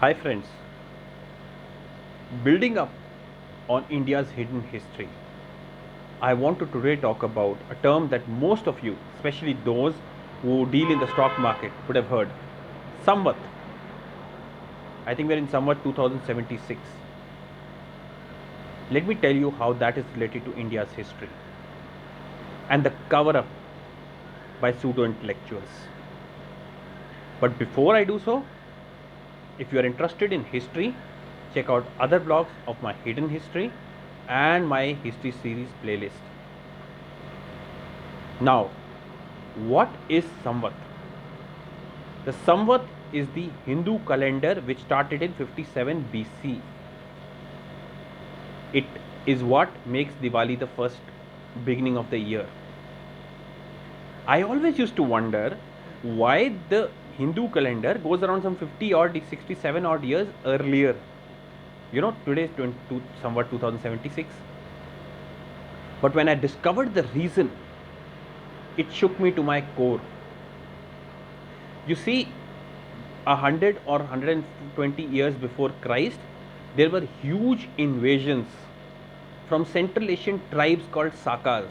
Hi friends, building up on India's hidden history, I want to today talk about a term that most of you, especially those who deal in the stock market, would have heard. Samvat. I think we're in Samvat 2076. Let me tell you how that is related to India's history and the cover up by pseudo intellectuals. But before I do so, if you are interested in history, check out other blogs of my hidden history and my history series playlist. Now, what is Samvat? The Samvat is the Hindu calendar which started in 57 BC. It is what makes Diwali the first beginning of the year. I always used to wonder why the Hindu calendar goes around some 50 or 67 odd years earlier. Today is somewhat 2076. But when I discovered the reason, it shook me to my core. You see, 100 or 120 years before Christ, there were huge invasions from Central Asian tribes called Sakas.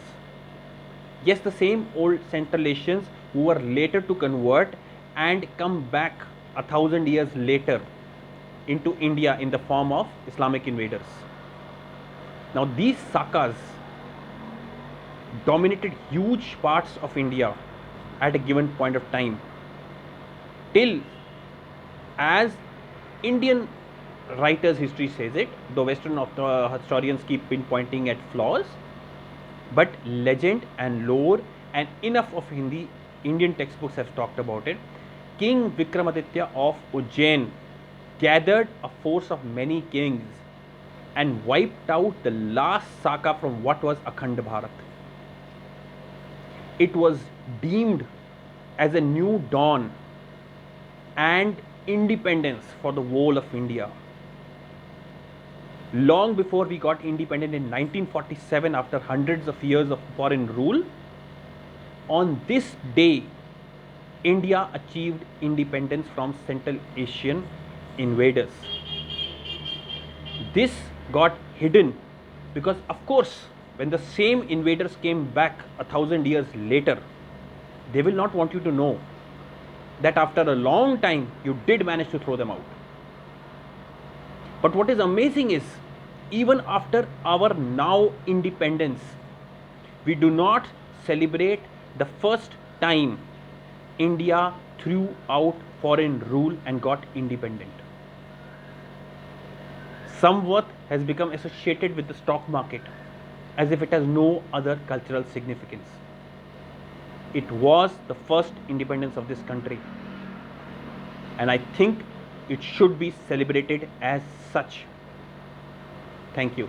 Yes, the same old Central Asians who were later to convert and come back 1,000 years later into India in the form of Islamic invaders. Now, these Sakas dominated huge parts of India at a given point of time till, as Indian writers' history says it, though Western historians keep pinpointing at flaws, but legend and lore and enough of Indian textbooks have talked about it. King Vikramaditya of Ujjain gathered a force of many kings and wiped out the last Saka from what was Akhand Bharat. It was deemed as a new dawn and independence for the whole of India. Long before we got independent in 1947, after hundreds of years of foreign rule, on this day, India achieved independence from Central Asian invaders. This got hidden because, of course, when the same invaders came back 1,000 years later, they will not want you to know that after a long time you did manage to throw them out. But what is amazing is, even after our now independence, we do not celebrate the first time India threw out foreign rule and got independent. Samvat has become associated with the stock market as if it has no other cultural significance. It was the first independence of this country, and I think it should be celebrated as such. Thank you.